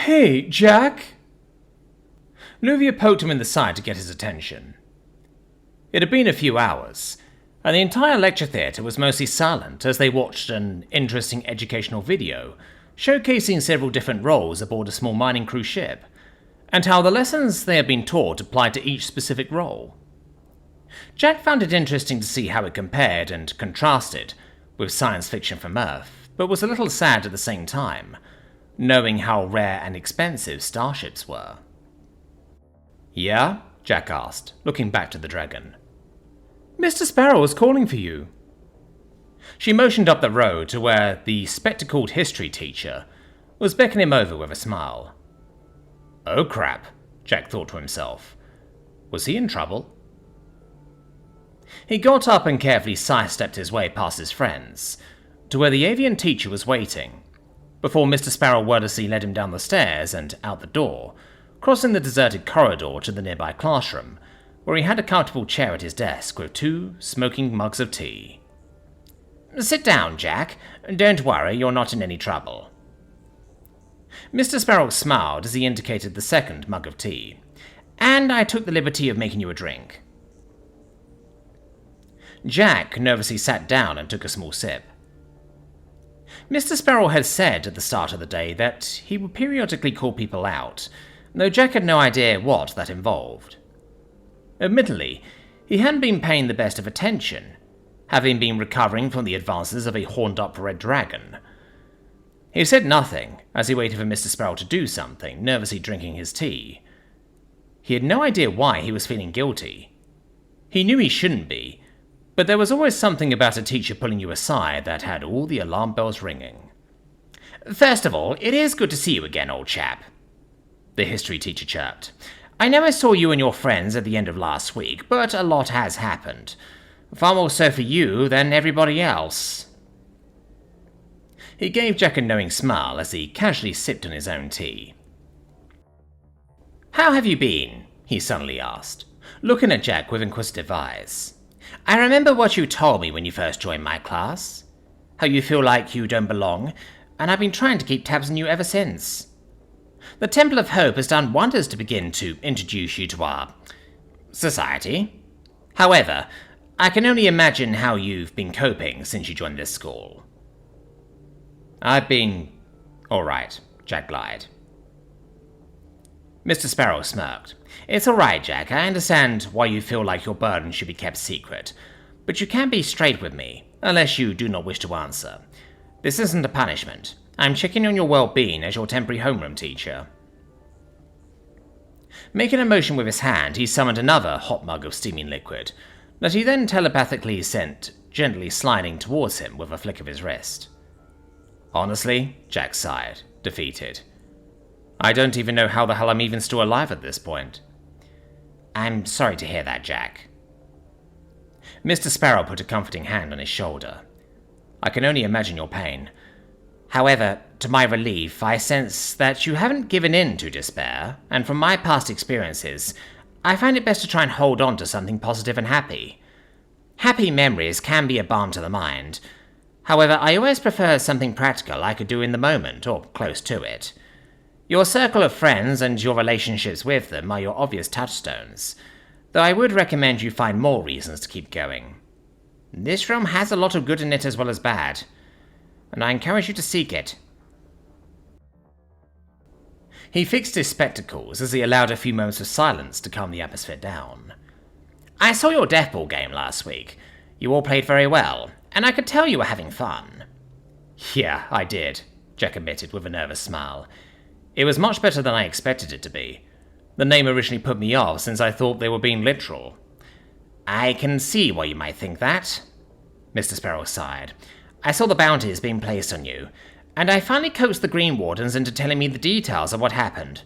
Hey, Jack! Luvia poked him in the side to get his attention. It had been a few hours, and the entire lecture theatre was mostly silent as they watched an interesting educational video showcasing several different roles aboard a small mining cruise ship, and how the lessons they had been taught applied to each specific role. Jack found it interesting to see how it compared and contrasted with science fiction from Earth, but was a little sad at the same time, knowing how rare and expensive starships were. "Yeah?" Jack asked, looking back to the dragon. "Mr. Sparrow is calling for you." She motioned up the road to where the spectacled history teacher was beckoning him over with a smile. Oh crap, Jack thought to himself. Was he in trouble? He got up and carefully sidestepped his way past his friends, to where the avian teacher was waiting, before Mr. Sparrow wordlessly led him down the stairs and out the door, crossing the deserted corridor to the nearby classroom, where he had a comfortable chair at his desk with 2 smoking mugs of tea. "Sit down, Jack. Don't worry, you're not in any trouble." Mr. Sparrow smiled as he indicated the second mug of tea. "And I took the liberty of making you a drink." Jack nervously sat down and took a small sip. Mr. Sparrow had said at the start of the day that he would periodically call people out, though Jack had no idea what that involved. Admittedly, he hadn't been paying the best of attention, having been recovering from the advances of a horned-up red dragon. He said nothing as he waited for Mr. Sparrow to do something, nervously drinking his tea. He had no idea why he was feeling guilty. He knew he shouldn't be, but there was always something about a teacher pulling you aside that had all the alarm bells ringing. "First of all, it is good to see you again, old chap," the history teacher chirped. "I know I saw you and your friends at the end of last week, but a lot has happened. Far more so for you than everybody else." He gave Jack a knowing smile as he casually sipped on his own tea. "How have you been?" he suddenly asked, looking at Jack with inquisitive eyes. "I remember what you told me when you first joined my class. How you feel like you don't belong, and I've been trying to keep tabs on you ever since. The Temple of Hope has done wonders to begin to introduce you to our society. However, I can only imagine how you've been coping since you joined this school." "I've been alright," Jack lied. Mr. Sparrow smirked. "It's alright, Jack. I understand why you feel like your burden should be kept secret, but you can be straight with me, unless you do not wish to answer. This isn't a punishment. I'm checking on your well-being as your temporary homeroom teacher." Making a motion with his hand, he summoned another hot mug of steaming liquid, that he then telepathically sent gently sliding towards him with a flick of his wrist. "Honestly," Jack sighed, defeated. "I don't even know how the hell I'm even still alive at this point." "I'm sorry to hear that, Jack." Mr. Sparrow put a comforting hand on his shoulder. "I can only imagine your pain. However, to my relief, I sense that you haven't given in to despair, and from my past experiences, I find it best to try and hold on to something positive and happy. Happy memories can be a balm to the mind. However, I always prefer something practical I could do in the moment, or close to it. Your circle of friends and your relationships with them are your obvious touchstones, though I would recommend you find more reasons to keep going. This realm has a lot of good in it as well as bad, and I encourage you to seek it." He fixed his spectacles as he allowed a few moments of silence to calm the atmosphere down. "I saw your death ball game last week. You all played very well, and I could tell you were having fun." "Yeah, I did," Jack admitted with a nervous smile. "It was much better than I expected it to be. The name originally put me off since I thought they were being literal." "I can see why you might think that," Mr. Sparrow sighed. "I saw the bounties being placed on you, and I finally coaxed the Green Wardens into telling me the details of what happened.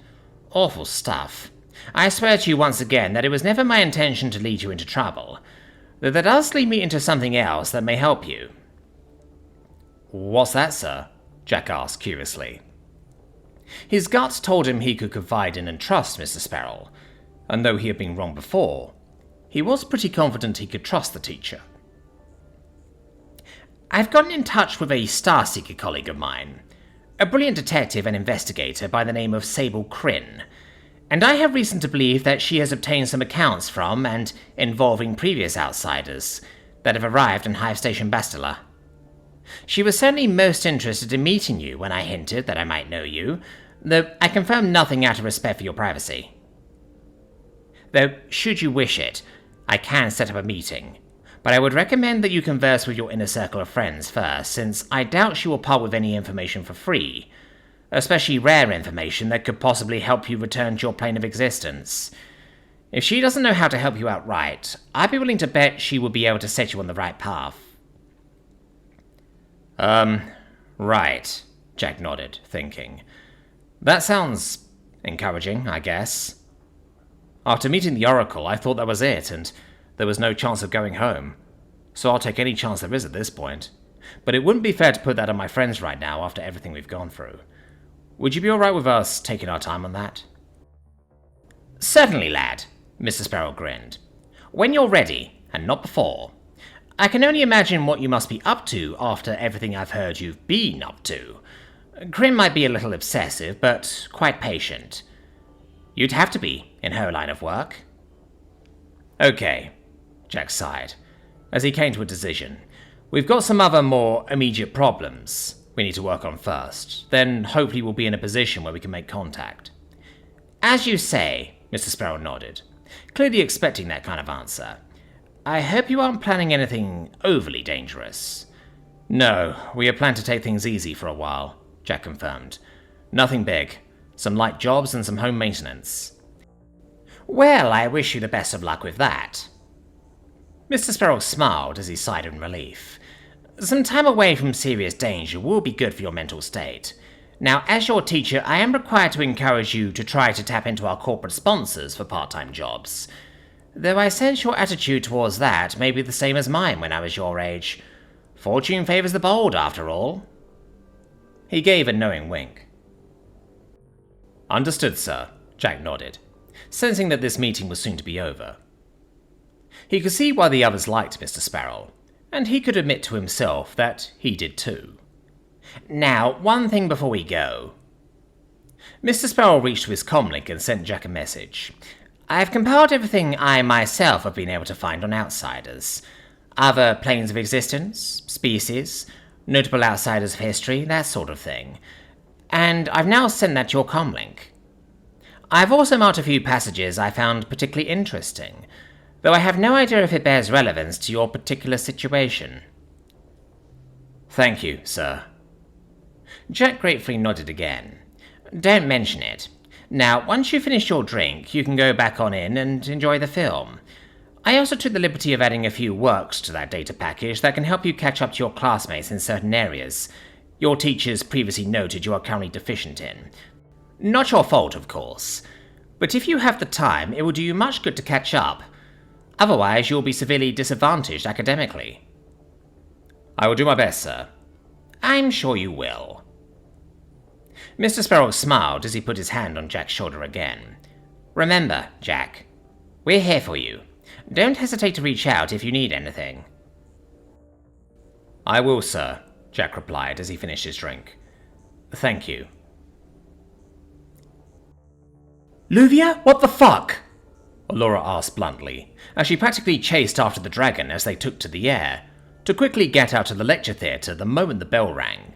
Awful stuff. I swear to you once again that it was never my intention to lead you into trouble, though that does lead me into something else that may help you." "What's that, sir?" Jack asked curiously. His gut told him he could confide in and trust Mr. Sparrow, and though he had been wrong before, he was pretty confident he could trust the teacher. "I've gotten in touch with a Starseeker colleague of mine. a brilliant detective and investigator by the name of Sable Kryn, and I have reason to believe that she has obtained some accounts from and involving previous outsiders that have arrived in Hive Station Bastila. She was certainly most interested in meeting you when I hinted that I might know you, though I confirmed nothing out of respect for your privacy. Though, should you wish it, I can set up a meeting, but I would recommend that you converse with your inner circle of friends first, since I doubt she will part with any information for free, especially rare information that could possibly help you return to your plane of existence. If she doesn't know how to help you outright, I'd be willing to bet she would be able to set you on the right path. Right, Jack nodded, thinking. That sounds encouraging, I guess. After meeting the Oracle, I thought that was it, and there was no chance of going home. So I'll take any chance there is at this point. But it wouldn't be fair to put that on my friends right now after everything we've gone through. Would you be alright with us taking our time on that? Certainly, lad, Mr. Sparrow grinned. When you're ready, and not before. I can only imagine what you must be up to after everything I've heard you've been up to. Kryn might be a little obsessive, but quite patient. You'd have to be, in her line of work. Okay, Jack sighed, as he came to a decision. We've got some other more immediate problems we need to work on first, then hopefully we'll be in a position where we can make contact. As you say, Mr. Sparrow nodded, clearly expecting that kind of answer. I hope you aren't planning anything overly dangerous. No, we have planned to take things easy for a while, Jack confirmed. Nothing big. Some light jobs and some home maintenance. Well, I wish you the best of luck with that. Mr. Sparrow smiled as he sighed in relief. Some time away from serious danger will be good for your mental state. Now, as your teacher, I am required to encourage you to try to tap into our corporate sponsors for part-time jobs. Though I sense your attitude towards that may be the same as mine when I was your age. Fortune favors the bold, after all. He gave a knowing wink. Understood, sir, Jack nodded, sensing that this meeting was soon to be over. He could see why the others liked Mr. Sparrow, and he could admit to himself that he did too. Now, one thing before we go. Mr. Sparrow reached to his comlink and sent Jack a message. I've compiled everything I myself have been able to find on outsiders. Other planes of existence, species, notable outsiders of history, that sort of thing. And I've now sent that to your comlink. I've also marked a few passages I found particularly interesting, though I have no idea if it bears relevance to your particular situation. Thank you, sir. Jack gratefully nodded again. Don't mention it. Now, once you finish your drink, you can go back on in and enjoy the film. I also took the liberty of adding a few works to that data package that can help you catch up to your classmates in certain areas your teachers previously noted you are currently deficient in. Not your fault, of course, but if you have the time, it will do you much good to catch up. Otherwise, you'll be severely disadvantaged academically. I will do my best, sir. I'm sure you will. Mr. Sparrow smiled as he put his hand on Jack's shoulder again. Remember, Jack, we're here for you. Don't hesitate to reach out if you need anything. I will, sir, Jack replied as he finished his drink. Thank you. Luvia, what the fuck? Allura asked bluntly, as she practically chased after the dragon as they took to the air, to quickly get out of the lecture theatre the moment the bell rang.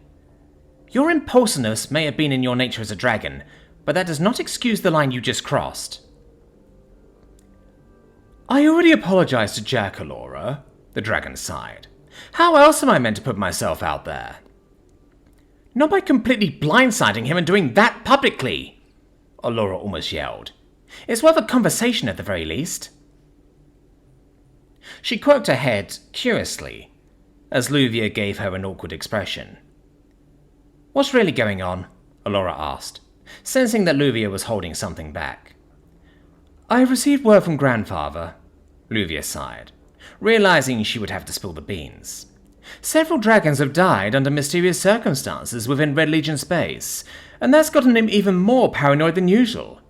Your impulsiveness may have been in your nature as a dragon, but that does not excuse the line you just crossed. I already apologized to Jack, Allura, the dragon sighed. How else am I meant to put myself out there? Not by completely blindsiding him and doing that publicly, Allura almost yelled. It's worth a conversation at the very least. She quirked her head curiously, as Luvia gave her an awkward expression. What's really going on? Allura asked, sensing that Luvia was holding something back. I have received word from Grandfather, Luvia sighed, realizing she would have to spill the beans. Several dragons have died under mysterious circumstances within Red Legion space, and that's gotten him even more paranoid than usual.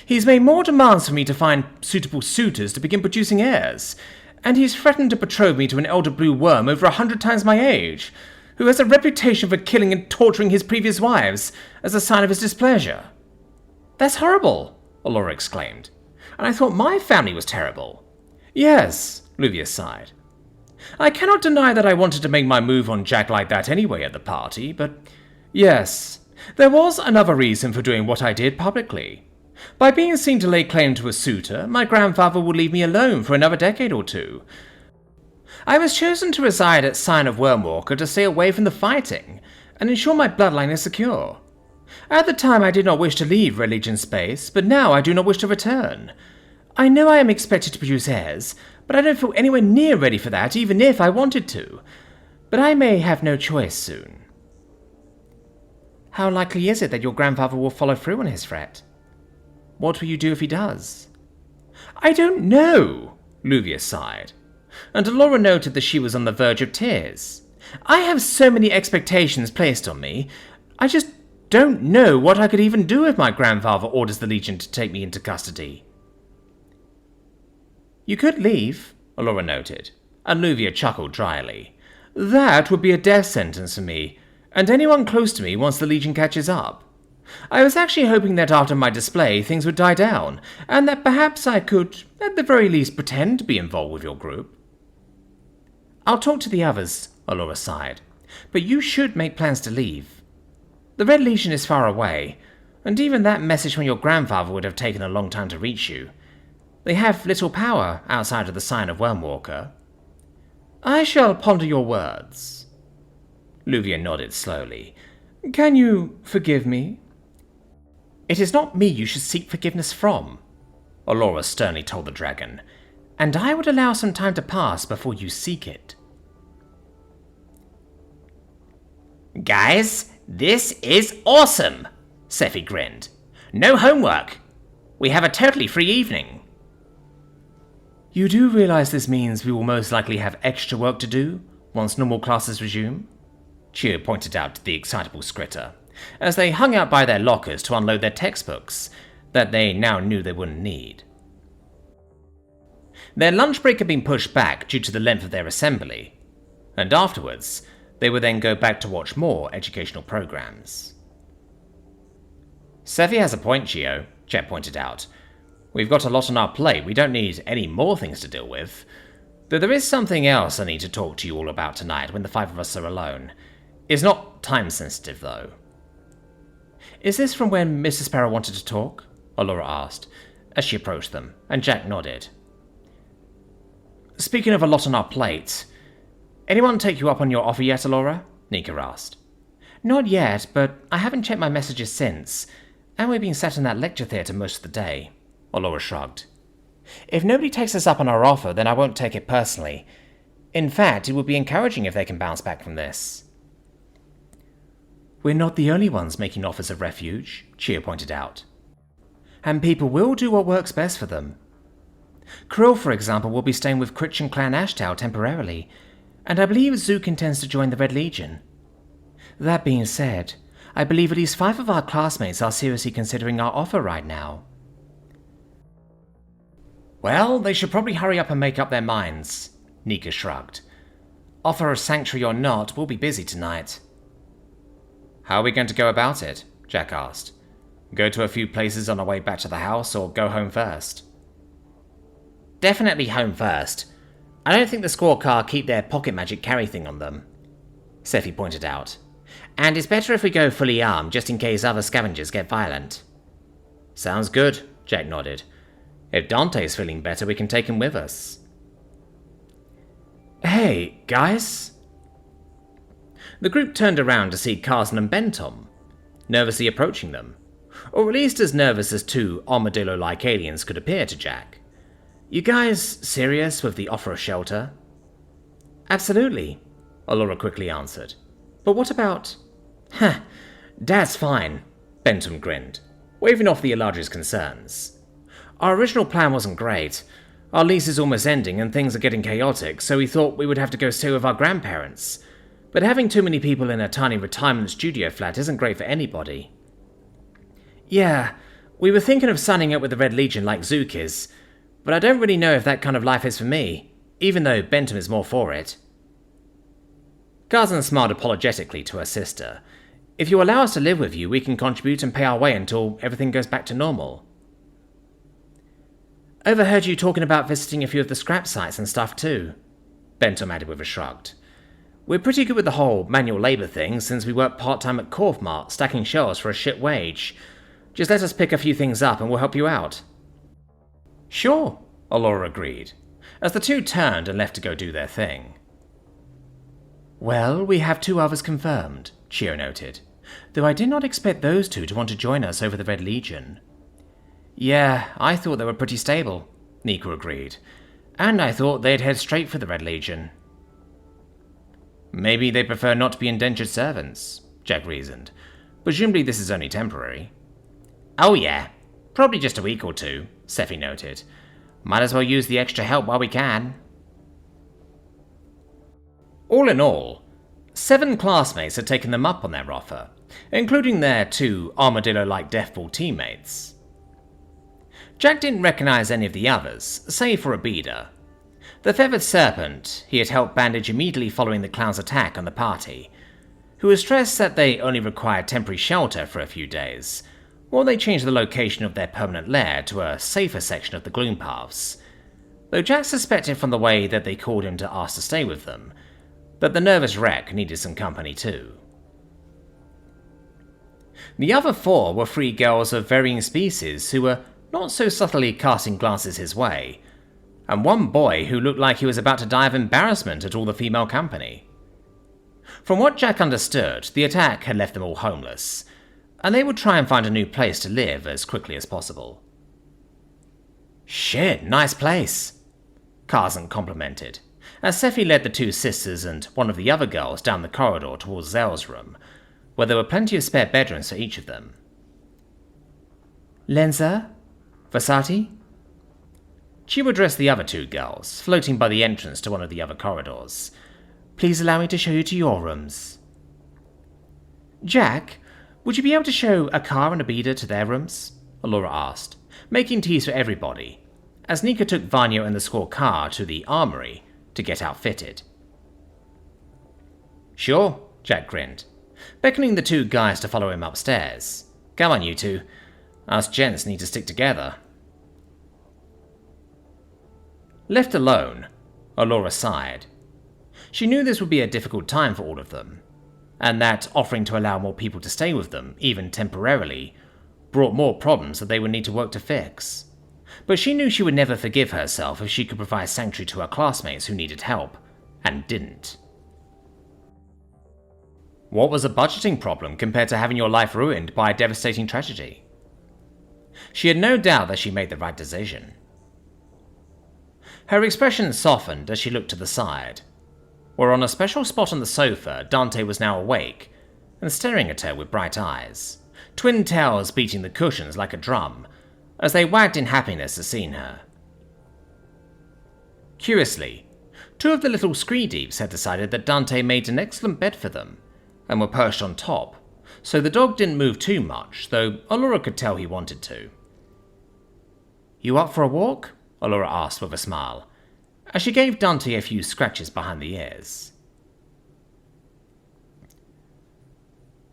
He's made more demands for me to find suitable suitors to begin producing heirs, and he's threatened to betroth me to an elder blue worm over 100 times my age. who has a reputation for killing and torturing his previous wives as a sign of his displeasure. That's horrible, Allura exclaimed. And I thought my family was terrible. Yes, Luvia sighed. I cannot deny that I wanted to make my move on Jack like that anyway at the party, but yes, there was another reason for doing what I did publicly. By being seen to lay claim to a suitor, my grandfather will leave me alone for another decade or two. I was chosen to reside at Sign of Wormwalker to stay away from the fighting and ensure my bloodline is secure. At the time I did not wish to leave Red Legion space, but now I do not wish to return. I know I am expected to produce heirs, but I don't feel anywhere near ready for that, even if I wanted to. But I may have no choice soon. How likely is it that your grandfather will follow through on his threat? What will you do if he does? I don't know, Luvia sighed, and Allura noted that she was on the verge of tears. I have so many expectations placed on me, I just don't know what I could even do if my grandfather orders the Legion to take me into custody. You could leave, Allura noted, and Luvia chuckled dryly. That would be a death sentence for me, and anyone close to me once the Legion catches up. I was actually hoping that after my display things would die down, and that perhaps I could, at the very least, pretend to be involved with your group. I'll talk to the others, Allura sighed, but you should make plans to leave. The Red Legion is far away, and even that message from your grandfather would have taken a long time to reach you. They have little power outside of the Sign of Wormwalker. I shall ponder your words. Luvia nodded slowly. Can you forgive me? It is not me you should seek forgiveness from, Allura sternly told the dragon, and I would allow some time to pass before you seek it. Guys, this is awesome, Scifi grinned. No homework. We have a totally free evening. You do realize this means we will most likely have extra work to do once normal classes resume? Tshirt pointed out to the excitable Skritter, as they hung out by their lockers to unload their textbooks that they now knew they wouldn't need. Their lunch break had been pushed back due to the length of their assembly, and afterwards they would then go back to watch more educational programs. Scifi has a point, Gio, Jet pointed out. We've got a lot on our plate, we don't need any more things to deal with. Though there is something else I need to talk to you all about tonight when the five of us are alone. It's not time sensitive, though. Is this from when Mr. Sparrow wanted to talk? Allura asked, as she approached them, and Jack nodded. Speaking of a lot on our plate, anyone take you up on your offer yet, Allura? Nika asked. Not yet, but I haven't checked my messages since, and we've been sat in that lecture theatre most of the day. Allura shrugged. If nobody takes us up on our offer, then I won't take it personally. In fact, it would be encouraging if they can bounce back from this. We're not the only ones making offers of refuge, Tshirt pointed out. And people will do what works best for them. Krill, for example, will be staying with Christian Clan Ashtow temporarily, and I believe Zook intends to join the Red Legion. That being said, I believe at least 5 of our classmates are seriously considering our offer right now. Well, they should probably hurry up and make up their minds, Nika shrugged. Offer of sanctuary or not, we'll be busy tonight. How are we going to go about it? Jack asked. Go to a few places on our way back to the house, or go home first? Definitely home first. I don't think the squad car keep their pocket magic carry thing on them, Scifi pointed out. And it's better if we go fully armed, just in case other scavengers get violent. Sounds good, Jack nodded. If Dante's feeling better, we can take him with us. Hey, guys. The group turned around to see Carson and Bentom, nervously approaching them, or at least as nervous as 2 armadillo-like aliens could appear to Jack. You guys serious with the offer of shelter? Absolutely, Allura quickly answered. But what about... that's fine, Bentom grinned, waving off the Eladri's concerns. Our original plan wasn't great. Our lease is almost ending and things are getting chaotic, so we thought we would have to go stay with our grandparents. But having too many people in a tiny retirement studio flat isn't great for anybody. Yeah, we were thinking of signing up with the Red Legion like Zook is, but I don't really know if that kind of life is for me, even though Bentham is more for it. Garzan smiled apologetically to her sister. If you allow us to live with you, we can contribute and pay our way until everything goes back to normal. Overheard you talking about visiting a few of the scrap sites and stuff too, Bentham added with a shrug. We're pretty good with the whole manual labour thing since we work part-time at Korfmart, stacking shelves for a shit wage. Just let us pick a few things up and we'll help you out. Sure, Allura agreed, as the two turned and left to go do their thing. Well, we have 2 others confirmed, Chio noted, though I did not expect those 2 to want to join us over the Red Legion. Yeah, I thought they were pretty stable, Nika agreed, and I thought they'd head straight for the Red Legion. Maybe they prefer not to be indentured servants, Jack reasoned. Presumably this is only temporary. Oh yeah, probably just a week or 2, Scifi noted. Might as well use the extra help while we can. All in all, 7 classmates had taken them up on their offer, including their 2 armadillo-like deathball teammates. Jack didn't recognize any of the others, save for Abida. The feathered serpent he had helped bandage immediately following the clown's attack on the party, who was stressed that they only required temporary shelter for a few days, while they changed the location of their permanent lair to a safer section of the gloom paths, though Jack suspected from the way that they called him to ask to stay with them, that the nervous wreck needed some company too. The other 4 were 3 girls of varying species who were not so subtly casting glances his way, and 1 boy who looked like he was about to die of embarrassment at all the female company. From what Jack understood, the attack had left them all homeless, and they would try and find a new place to live as quickly as possible. Shit, nice place, Garzan complimented, as Scifi led the 2 sisters and one of the other girls down the corridor towards Zell's room, where there were plenty of spare bedrooms for each of them. Lenza? Versati? She addressed the other 2 girls, floating by the entrance to one of the other corridors. Please allow me to show you to your rooms. Jack, would you be able to show Akar and Abida to their rooms? Allura asked, making teas for everybody, as Nika took Vanya and the squaw car to the armory to get outfitted. Sure, Jack grinned, beckoning the 2 guys to follow him upstairs. Come on, you 2. Us gents need to stick together. Left alone, Allura sighed. She knew this would be a difficult time for all of them, and that offering to allow more people to stay with them, even temporarily, brought more problems that they would need to work to fix. But she knew she would never forgive herself if she could provide sanctuary to her classmates who needed help, and didn't. What was a budgeting problem compared to having your life ruined by a devastating tragedy? She had no doubt that she made the right decision. Her expression softened as she looked to the side, where on a special spot on the sofa, Dante was now awake and staring at her with bright eyes, twin tails beating the cushions like a drum, as they wagged in happiness at seeing her. Curiously, 2 of the little Screedeeps had decided that Dante made an excellent bed for them, and were perched on top, so the dog didn't move too much, though Allura could tell he wanted to. You up for a walk? Allura asked with a smile, as she gave Dante a few scratches behind the ears.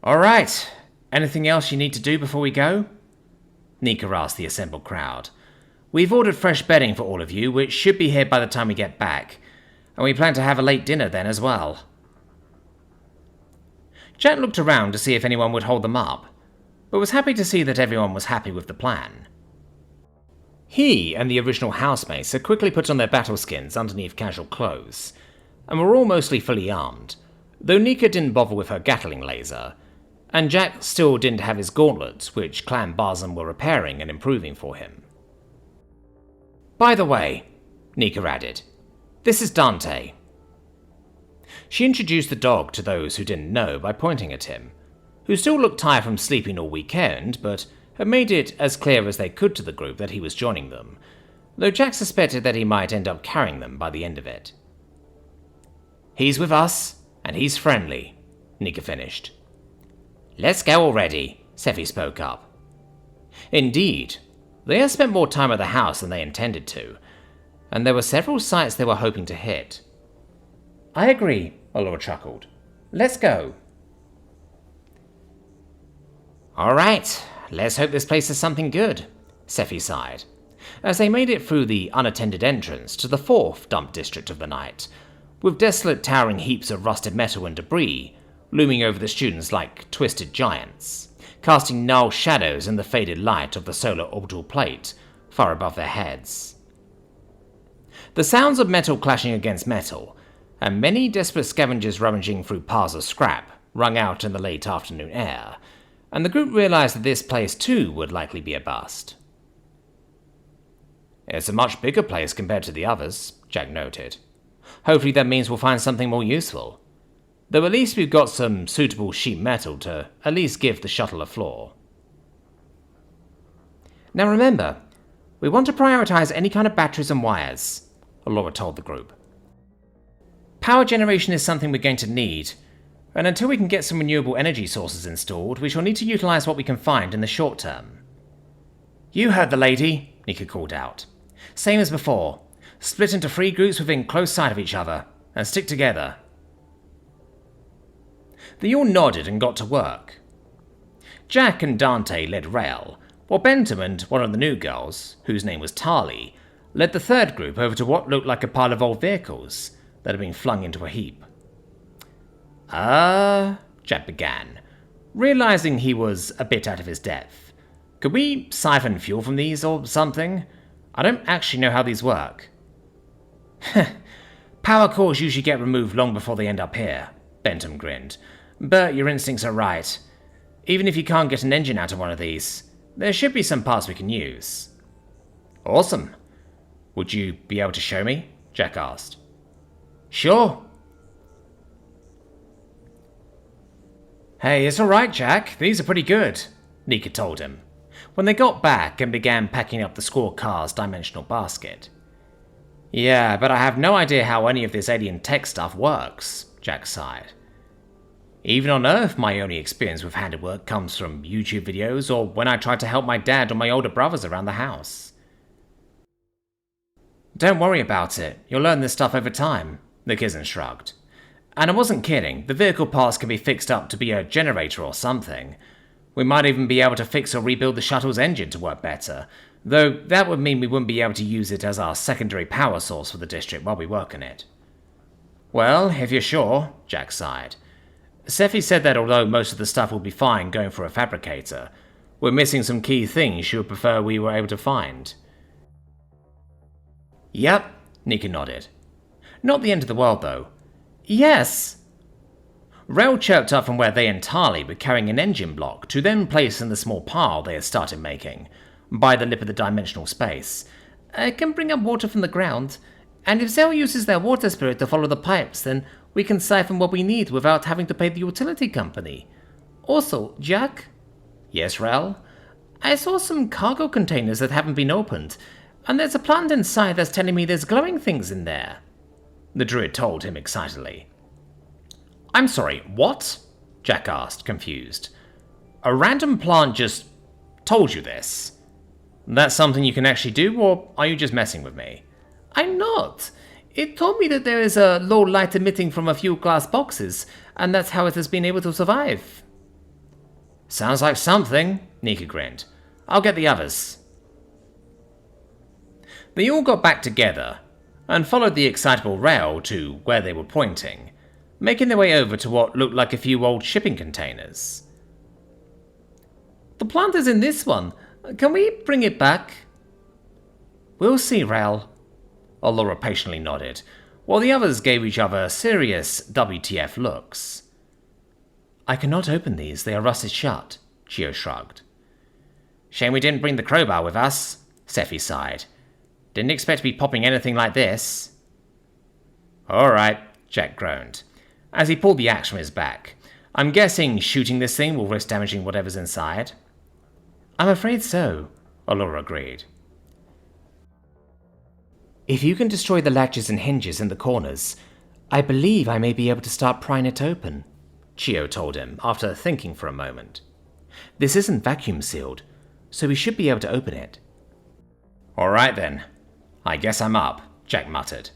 Alright, anything else you need to do before we go? Nika asked the assembled crowd. We've ordered fresh bedding for all of you, which should be here by the time we get back, and we plan to have a late dinner then as well. Jack looked around to see if anyone would hold them up, but was happy to see that everyone was happy with the plan. He and the original housemates had quickly put on their battle skins underneath casual clothes, and were all mostly fully armed, though Nika didn't bother with her Gatling laser, and Jack still didn't have his gauntlets, which Clan Barzan were repairing and improving for him. By the way, Nika added, this is Dante. She introduced the dog to those who didn't know by pointing at him, who still looked tired from sleeping all weekend, but had made it as clear as they could to the group that he was joining them, though Jack suspected that he might end up carrying them by the end of it. He's with us, and he's friendly, Nika finished. Let's go already, Scifi spoke up. Indeed, they had spent more time at the house than they intended to, and there were several sites they were hoping to hit. I agree, Allura chuckled. Let's go. Alright, let's hope this place is something good, Scifi sighed, as they made it through the unattended entrance to the fourth dump district of the night, with desolate towering heaps of rusted metal and debris looming over the students like twisted giants, casting gnarled shadows in the faded light of the solar orbital plate far above their heads. The sounds of metal clashing against metal, and many desperate scavengers rummaging through piles of scrap, rung out in the late afternoon air, and the group realized that this place too would likely be a bust. It's a much bigger place compared to the others, Jack noted. Hopefully that means we'll find something more useful. Though at least we've got some suitable sheet metal to at least give the shuttle a floor. Now remember, we want to prioritize any kind of batteries and wires, Laura told the group. Power generation is something we're going to need, and until we can get some renewable energy sources installed, we shall need to utilize what we can find in the short term. You heard the lady, Nika called out. Same as before. Split into 3 groups within close sight of each other, and stick together. They all nodded and got to work. Jack and Dante led Rail, while Bentham and one of the new girls, whose name was Tali, led the third group over to what looked like a pile of old vehicles that had been flung into a heap. Jack began, realizing he was a bit out of his depth. Could we siphon fuel from these or something? I don't actually know how these work. Power cores usually get removed long before they end up here, Bentham grinned. But your instincts are right. Even if you can't get an engine out of one of these, there should be some parts we can use. Awesome. Would you be able to show me? Jack asked. Sure. Hey, it's alright, Jack. These are pretty good, Nika told him, when they got back and began packing up the squad car's dimensional basket. Yeah, but I have no idea how any of this alien tech stuff works, Jack sighed. Even on Earth, my only experience with handiwork comes from YouTube videos or when I tried to help my dad or my older brothers around the house. Don't worry about it, you'll learn this stuff over time, the Kizan shrugged. And I wasn't kidding, the vehicle parts can be fixed up to be a generator or something. We might even be able to fix or rebuild the shuttle's engine to work better, though that would mean we wouldn't be able to use it as our secondary power source for the district while we work on it. Well, if you're sure, Jack sighed. Scifi said that although most of the stuff will be fine going for a fabricator, we're missing some key things she would prefer we were able to find. Yep, Nika nodded. Not the end of the world, though. Yes! Rail chirped up from where they and Tali were carrying an engine block to then place in the small pile they had started making, by the lip of the dimensional space. It can bring up water from the ground, and if Zell uses their water spirit to follow the pipes, then we can siphon what we need without having to pay the utility company. Also, Jack? Yes, Rail? I saw some cargo containers that haven't been opened, and there's a plant inside that's telling me there's glowing things in there. The druid told him excitedly. I'm sorry, what? Jack asked, confused. A random plant just told you this? That's something you can actually do, or are you just messing with me? I'm not. It told me that there is a low light emitting from a few glass boxes, and that's how it has been able to survive. Sounds like something, Nika grinned. I'll get the others. They all got back together, and followed the excitable Rail to where they were pointing, making their way over to what looked like a few old shipping containers. The plant is in this one. Can we bring it back? We'll see, Rail. Allura patiently nodded, while the others gave each other serious WTF looks. I cannot open these, they are rusted shut, Chio shrugged. Shame we didn't bring the crowbar with us, Scifi sighed. Didn't expect to be popping anything like this. Alright, Jack groaned, as he pulled the axe from his back. I'm guessing shooting this thing will risk damaging whatever's inside. I'm afraid so, Allura agreed. If you can destroy the latches and hinges in the corners, I believe I may be able to start prying it open, Chio told him after thinking for a moment. This isn't vacuum sealed, so we should be able to open it. Alright then. I guess I'm up, Jack muttered,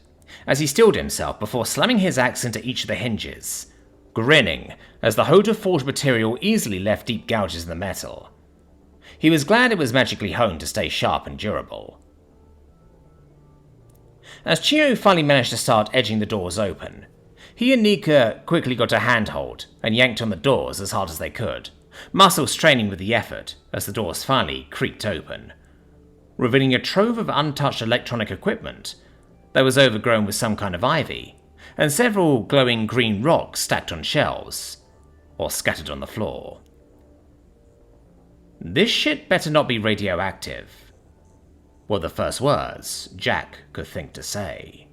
as he steeled himself before slamming his axe into each of the hinges, grinning as the Hode of forged material easily left deep gouges in the metal. He was glad it was magically honed to stay sharp and durable. As Chiyo finally managed to start edging the doors open, he and Nika quickly got a handhold and yanked on the doors as hard as they could, muscles straining with the effort as the doors finally creaked open, revealing a trove of untouched electronic equipment that was overgrown with some kind of ivy, and several glowing green rocks stacked on shelves, or scattered on the floor. "This shit better not be radioactive," were the first words Jack could think to say.